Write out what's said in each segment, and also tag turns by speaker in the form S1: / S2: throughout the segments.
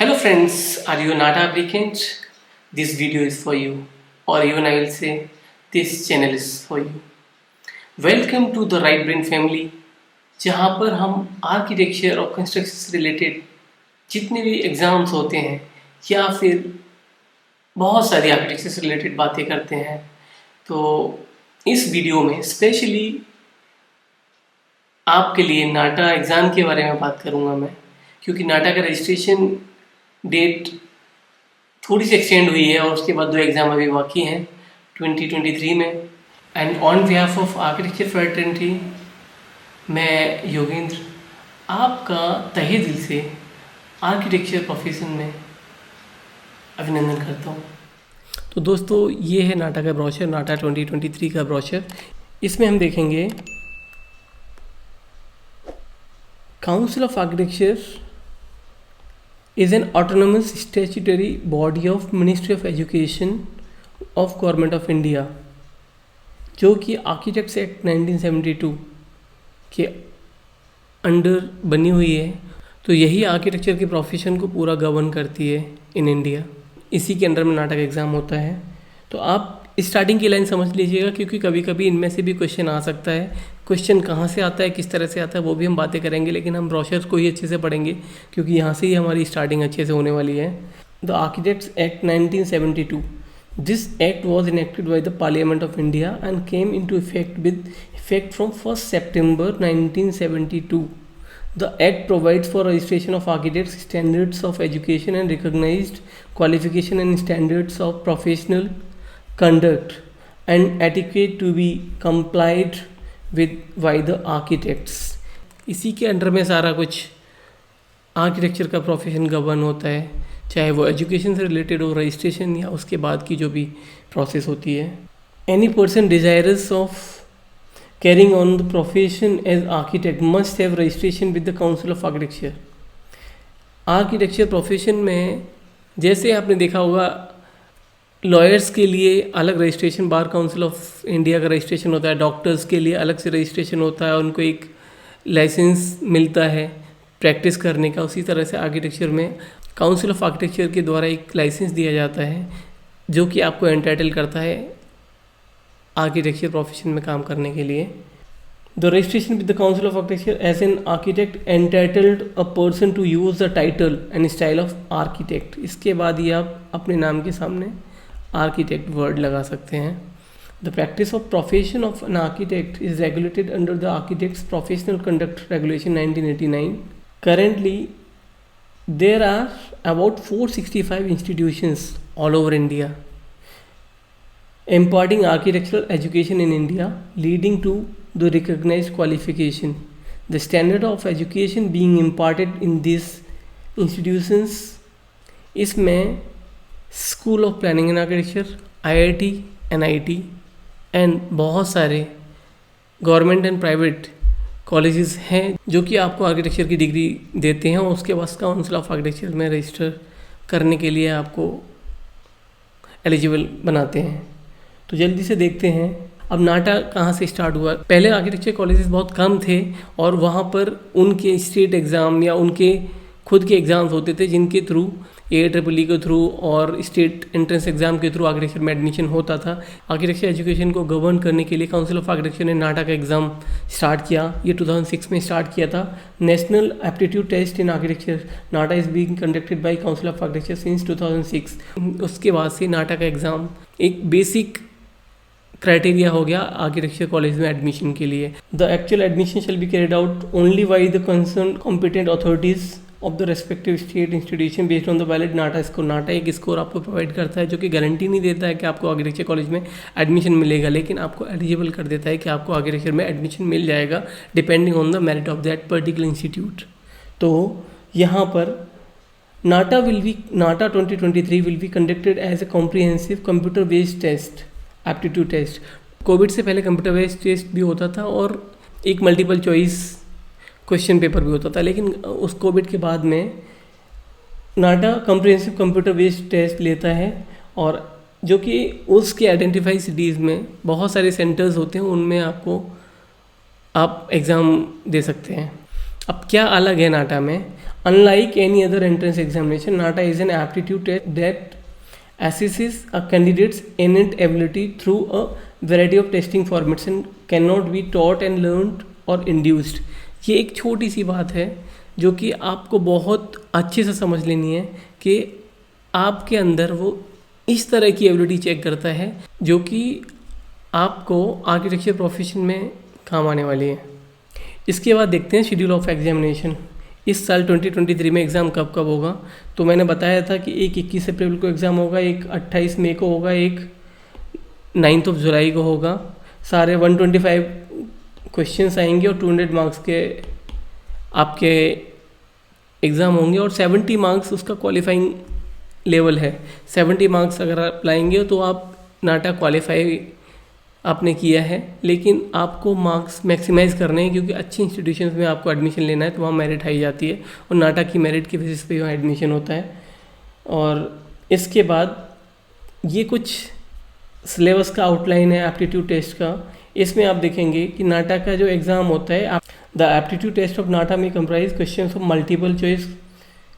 S1: Hello friends, are you NATA applicant? This video is for you, or even I will say this channel is for you. Welcome to the Right Brain Family, जहाँ पर हम architecture और construction से related जितने भी exams होते हैं या फिर बहुत सारी आर्किटेक्चर से रिलेटेड बातें करते हैं। तो इस वीडियो में स्पेशली आपके लिए नाटा एग्ज़ाम के बारे में बात करूँगा मैं, क्योंकि नाटा का रजिस्ट्रेशन डेट थोड़ी सी एक्सटेंड हुई है और उसके बाद 2 एग्ज़ाम अभी बाकी हैं 2023 में। And on behalf of architecture fraternity मैं योगेंद्र आपका तहे दिल से आर्किटेक्चर प्रोफेशन में अभिनंदन करता हूँ। तो दोस्तों, ये है नाटा का ब्रोशर, नाटा 2023 का ब्रोशर। इसमें हम देखेंगे council of architecture is an autonomous statutory body of Ministry of Education of Government of India, जो कि आर्किटेक्ट्स एक्ट 1972 के अंडर बनी हुई है। तो यही आर्किटेक्चर के प्रोफेशन को पूरा गवर्न करती है इन इंडिया। इसी के अंडर में नाटक एग्ज़ाम होता है। तो आप स्टार्टिंग की लाइन समझ लीजिएगा, क्योंकि कभी कभी इनमें से भी क्वेश्चन आ सकता है। क्वेश्चन कहाँ से आता है, किस तरह से आता है, वो भी हम बातें करेंगे, लेकिन हम ब्रोशर्स को ही अच्छे से पढ़ेंगे क्योंकि यहाँ से ही हमारी स्टार्टिंग अच्छे से होने वाली है। The architects act 1972, this act was enacted by the parliament of India and came into effect with effect from 1 September 1972. The act provides for registration of architects, standards of education and recognized qualification and standards of professional conduct and etiquette to be complied with by the architects. इसी के under में सारा कुछ architecture का profession govern होता है, चाहे वो एजुकेशन से रिलेटेड हो, रजिस्ट्रेशन या उसके बाद की जो भी प्रोसेस होती है। Any person desirous of carrying on the profession as architect must have registration with the Council of Architecture. Architecture profession में जैसे आपने देखा होगा, लॉयर्स के लिए अलग registration, bar council of India का रजिस्ट्रेशन होता है, डॉक्टर्स के लिए अलग से रजिस्ट्रेशन होता है, उनको एक लाइसेंस मिलता है प्रैक्टिस करने का। उसी तरह से आर्किटेक्चर में काउंसिल ऑफ आर्किटेक्चर के द्वारा एक लाइसेंस दिया जाता है जो कि आपको एंटाइटल करता है आर्किटेक्चर प्रोफेशन में काम करने के लिए। The registration with the council of architecture as an architect entitled a person to use the title and style of architect. इसके बाद ही आप अपने नाम के सामने आर्किटेक्ट वर्ड लगा सकते हैं। The practice of profession of an architect is regulated under the architects professional conduct regulation 1989। Currently there are about 465 institutions all over India imparting architectural education in India, leading to the recognized qualification. The standard of education being imparted in these institutions इसमें school of planning and architecture, IIT, NIT and बहुत सारे government and private colleges हैं जो कि आपको architecture की degree देते हैं और उसके बाद काउंसिल ऑफ आर्किटेक्चर में रजिस्टर करने के लिए आपको एलिजिबल बनाते हैं। तो जल्दी से देखते हैं अब नाटा कहाँ से स्टार्ट हुआ। पहले आर्किटेक्चर कॉलेजेस बहुत कम थे और वहाँ पर उनके स्टेट एग्ज़ाम या उनके खुद के एग्ज़ाम्स होते थे जिनके थ्रू AIEEE के थ्रू और स्टेट एंट्रेंस एग्ज़ाम के थ्रू आर्किटेक्चर में एडमिशन होता था। आर्किटेक्चर एजुकेशन को गवर्न करने के लिए काउंसिल ऑफ आर्किटेक्चर ने नाटा का एग्ज़ाम स्टार्ट किया। ये 2006 में स्टार्ट किया था। National aptitude test in architecture NATA is being conducted by council of architecture since 2006। उसके बाद से नाटा का एग्ज़ाम एक बेसिक क्राइटेरिया हो गया आर्किटेक्चर कॉलेज में एडमिशन के लिए। The actual admission shall be carried out only by the concern competent authorities of the respective state institution based on the valid NATA score. NATA एक score आपको provide करता है जो कि गारंटी नहीं देता है कि आपको आर्किटेक्चर कॉलेज में एडमिशन मिलेगा, लेकिन आपको एलिजिबल कर देता है कि आपको आर्किटेक्चर में एडमिशन मिल जाएगा depending on the merit of that particular institute. तो यहाँ पर NATA 2023 will be conducted as a comprehensive computer based test, aptitude test. COVID से पहले कंप्यूटर बेस्ड टेस्ट भी होता था और एक मल्टीपल चॉइस क्वेश्चन पेपर भी होता था, लेकिन उस कोविड के बाद में नाटा कॉम्प्रिहेंसिव कंप्यूटर बेस्ड टेस्ट लेता है और जो कि उसके आइडेंटिफाई सिटीज़ में बहुत सारे सेंटर्स होते हैं, उनमें आप एग्ज़ाम दे सकते हैं। अब क्या अलग है नाटा में? Unlike any other entrance examination, NATA is an aptitude test that assesses a candidate's innate ability through a variety of testing formats and cannot be taught and learned or induced. ये एक छोटी सी बात है जो कि आपको बहुत अच्छे से समझ लेनी है कि आपके अंदर वो इस तरह की एबिलिटी चेक करता है जो कि आपको आर्किटेक्चर प्रोफेशन में काम आने वाली है. इसके बाद देखते हैं शेड्यूल ऑफ एग्जामिनेशन. इस साल 2023 में एग्ज़ाम कब कब होगा. तो मैंने बताया था कि एक 21 अप्रैल को एग्ज़ाम होगा, एक 28 मई को होगा, एक 9 जुलाई को होगा. सारे 125 क्वेश्चंस आएंगे और 200 मार्क्स के आपके एग्ज़ाम होंगे और 70 मार्क्स उसका क्वालिफाइंग लेवल है. 70 मार्क्स अगर आप लाएंगे तो आप नाटा क्वालिफाई आपने किया है, लेकिन आपको मार्क्स मैक्सिमाइज़ करने हैं क्योंकि अच्छी इंस्टीट्यूशंस में आपको एडमिशन लेना है तो वहाँ मेरिट हाई जाती है और नाटा की मेरिट के बेसिस पे वहाँ एडमिशन होता है. और इसके बाद ये कुछ सिलेबस का आउटलाइन है एप्टीट्यूड टेस्ट का. इसमें आप देखेंगे कि नाटा का जो एग्ज़ाम होता है, द एप्टीट्यूड टेस्ट ऑफ नाटा में comprise question of multiple choice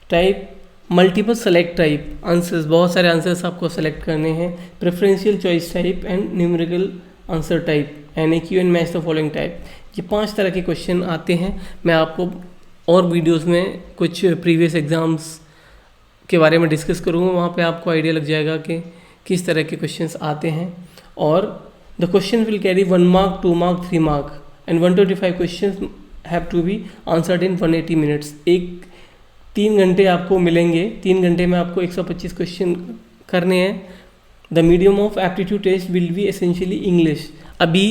S1: type, multiple select type answers, बहुत सारे आंसर्स आपको सेलेक्ट करने हैं, preferential choice type and numerical answer type, NAQ and match the following type. ये 5 तरह के क्वेश्चन आते हैं. मैं आपको और वीडियोस में कुछ प्रीवियस एग्ज़ाम्स के बारे में डिस्कस करूँगा, वहाँ पे आपको आइडिया लग जाएगा कि किस तरह के क्वेश्चंस आते हैं. और the question will carry 1 mark, 2 mark, 3 mark and 125 question have to be answered in 180 minutes. 3 घंटे आपको मिलेंगे. 3 घंटे में आपको 125 क्वेश्चन करने हैं. The medium of aptitude test will be essentially English. अभी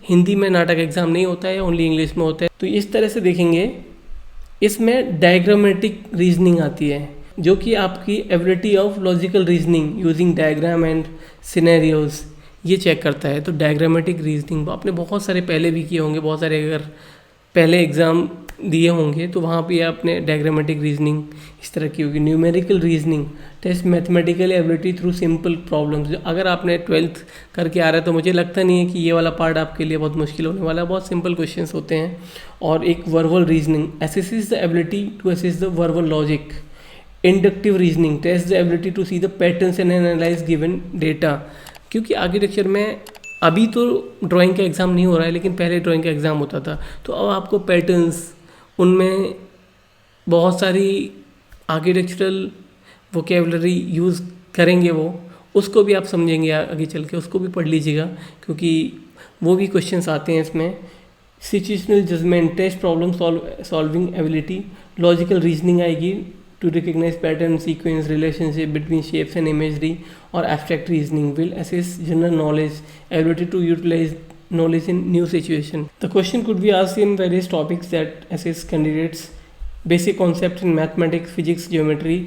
S1: हिंदी में नाटक एग्जाम नहीं होता है, ओनली इंग्लिश में होता है. तो इस तरह से देखेंगे, इसमें डायग्रामेटिक रीजनिंग आती है जो कि आपकी ability of logical reasoning using diagram and scenarios ये चेक करता है. तो डायग्रामेटिक रीजनिंग आपने बहुत सारे पहले भी किए होंगे, बहुत सारे अगर पहले एग्ज़ाम दिए होंगे तो वहाँ पे आपने डायग्रामेटिक रीजनिंग इस तरह की होगी. Numerical reasoning test mathematical ability through simple problems. अगर आपने 12th करके आ रहा है तो मुझे लगता नहीं है कि ये वाला पार्ट आपके लिए बहुत मुश्किल होने वाला है, बहुत सिंपल क्वेश्चंस होते हैं. और एक verbal reasoning assesses the ability to assess the verbal logic. Inductive reasoning test the ability to see the patterns and analyse given data. क्योंकि आर्किटेक्चर में अभी तो ड्राइंग का एग्ज़ाम नहीं हो रहा है, लेकिन पहले ड्राइंग का एग्ज़ाम होता था. तो अब आपको पैटर्न्स, उनमें बहुत सारी आर्किटेक्चरल वोकेबलरी यूज़ करेंगे, वो उसको भी आप समझेंगे आगे चल के, उसको भी पढ़ लीजिएगा क्योंकि वो भी क्वेश्चंस आते हैं इसमें. Situational judgement test problem solving ability. Logical reasoning आएगी to recognise pattern, sequence, relationship between shapes and imagery. और abstract reasoning will assess general knowledge, ability to utilise knowledge in new situation. The question could be asked in various topics that assess candidates basic concepts in mathematics, physics, geometry,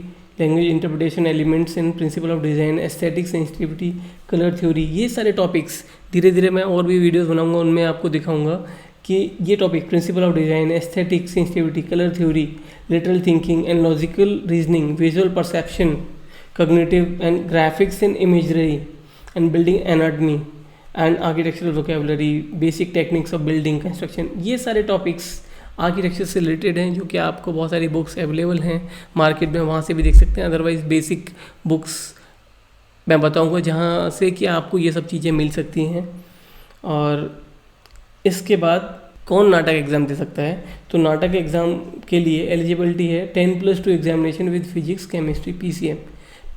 S1: language interpretation, elements in principle of design, aesthetic sensitivity, color theory. ये सारे topics धीरे धीरे मैं और भी videos बनाऊंगा, उनमें आपको दिखाऊंगा कि ये topic principle of design, aesthetic sensitivity, colour theory, lateral thinking and logical reasoning, visual perception, cognitive and graphics and imagery and building anatomy and architectural vocabulary, basic techniques of building construction. ये सारे topics architecture से related हैं जो कि आपको बहुत सारी books available हैं मार्केट में, वहाँ से भी देख सकते हैं. अदरवाइज बेसिक बुक्स मैं बताऊँगा जहाँ से कि आपको ये सब चीज़ें मिल सकती हैं. और इसके बाद कौन नाटक एग्ज़ाम दे सकता है. तो नाटक एग्ज़ाम के लिए एलिजिबिलिटी है 10+2 examination with physics, chemistry,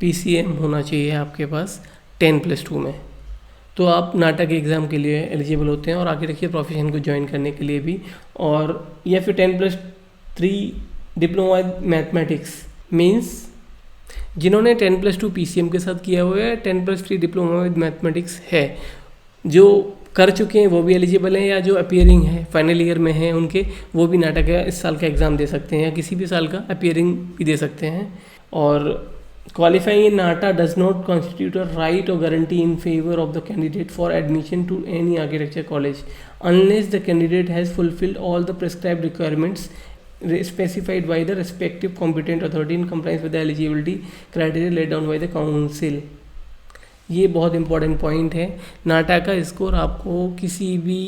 S1: PCM होना चाहिए आपके पास 10+2 में. तो आप नाटक एग्ज़ाम के लिए एलिजिबल होते हैं और आर्किटेक्चर प्रोफेशन को ज्वाइन करने के लिए भी. और या फिर 10+3 डिप्लोमा मैथमेटिक्स मीन्स जिन्होंने 10+2 PCM के साथ किया हुआ है, 10+3 डिप्लोमा विद मैथमेटिक्स है, जो कर चुके हैं वो भी एलिजिबल हैं, या जो अपीयरिंग है फाइनल ईयर में हैं उनके, वो भी नाटक का इस साल का एग्ज़ाम दे सकते हैं या किसी भी साल का अपीयरिंग भी दे सकते हैं. और qualifying in NATA does not constitute a right or guarantee in favor of the candidate for admission to any architecture college unless the candidate has fulfilled all the prescribed requirements specified by the respective competent authority in compliance with the eligibility criteria laid down by the council. ये बहुत important point है. नाटा का score आपको किसी भी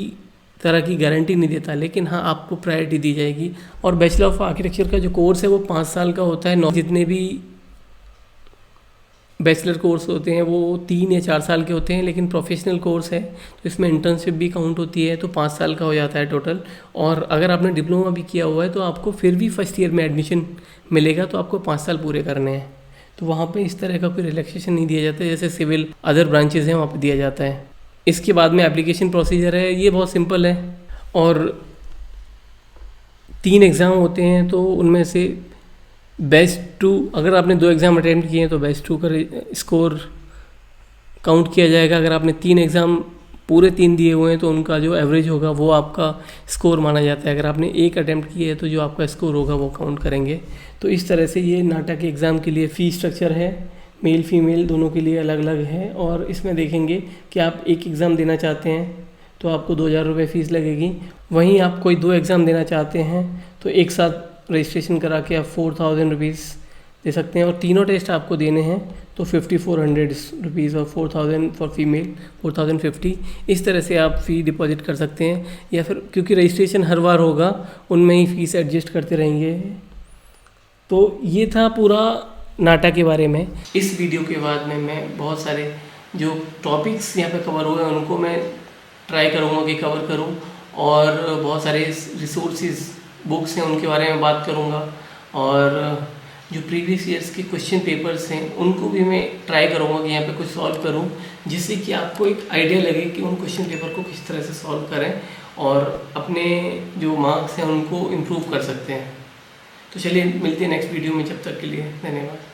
S1: तरह की guarantee नहीं देता, लेकिन हाँ आपको प्रायोरिटी दी जाएगी। और बैचलर ऑफ आर्किटेक्चर का जो कोर्स है वो 5 साल का होता है। जितने भी बैचलर कोर्स होते हैं वो 3 या 4 साल के होते हैं, लेकिन प्रोफेशनल कोर्स है तो इसमें इंटर्नशिप भी काउंट होती है, तो 5 साल का हो जाता है टोटल। और अगर आपने डिप्लोमा भी किया हुआ है तो आपको फिर भी फर्स्ट ईयर में एडमिशन मिलेगा, तो आपको 5 साल पूरे करने हैं। तो वहाँ पे इस तरह का कोई रिलैक्सेशन नहीं दिया जाता है जैसे सिविल अदर ब्रांचेज हैं वहाँ पे दिया जाता है। इसके बाद में एप्लीकेशन प्रोसीजर है, ये बहुत सिंपल है और 3 एग्ज़ाम होते हैं, तो उनमें से बेस्ट 2, अगर आपने 2 एग्ज़ाम अटेम्प्ट किए हैं तो बेस्ट 2 का स्कोर काउंट किया जाएगा। अगर आपने 3 एग्ज़ाम पूरे 3 दिए हुए हैं तो उनका जो एवरेज होगा वो आपका स्कोर माना जाता है। अगर आपने 1 अटेम्प्ट किया है तो जो आपका स्कोर होगा वो काउंट करेंगे। तो इस तरह से ये नाटा के एग्ज़ाम के लिए फ़ी स्ट्रक्चर है, मेल फीमेल दोनों के लिए अलग अलग है। और इसमें देखेंगे कि आप एक एग्ज़ाम देना चाहते हैं तो आपको 2,000 रुपये फ़ीस लगेगी। वहीं आप कोई 2 एग्ज़ाम देना चाहते हैं तो एक साथ रजिस्ट्रेशन करा के आप 4,000 रुपीज़ दे सकते हैं। और तीनों टेस्ट आपको देने हैं तो 5,400 रुपीज़ और 4,000 फॉर फीमेल 4,050। इस तरह से आप फ़ी डिपॉजिट कर सकते हैं, या फिर क्योंकि रजिस्ट्रेशन हर बार होगा उनमें ही फ़ीस एडजस्ट करते रहेंगे। तो ये था पूरा नाटा के बारे में। इस वीडियो के बाद में मैं बहुत सारे जो टॉपिक्स यहाँ पे कवर हुए हैं उनको मैं ट्राई करूँगा कि कवर करूँ, और बहुत सारे रिसोर्सेज बुक्स हैं उनके बारे में बात करूँगा, और जो प्रीवियस ईयर्स के क्वेश्चन पेपर्स हैं उनको भी मैं ट्राई करूँगा कि यहाँ पे कुछ सॉल्व करूँ, जिससे कि आपको एक आइडिया लगे कि उन क्वेश्चन पेपर को किस तरह से सॉल्व करें और अपने जो मार्क्स हैं उनको इम्प्रूव कर सकते हैं। तो चलिए मिलते हैं नेक्स्ट वीडियो में, जब तक के लिए धन्यवाद।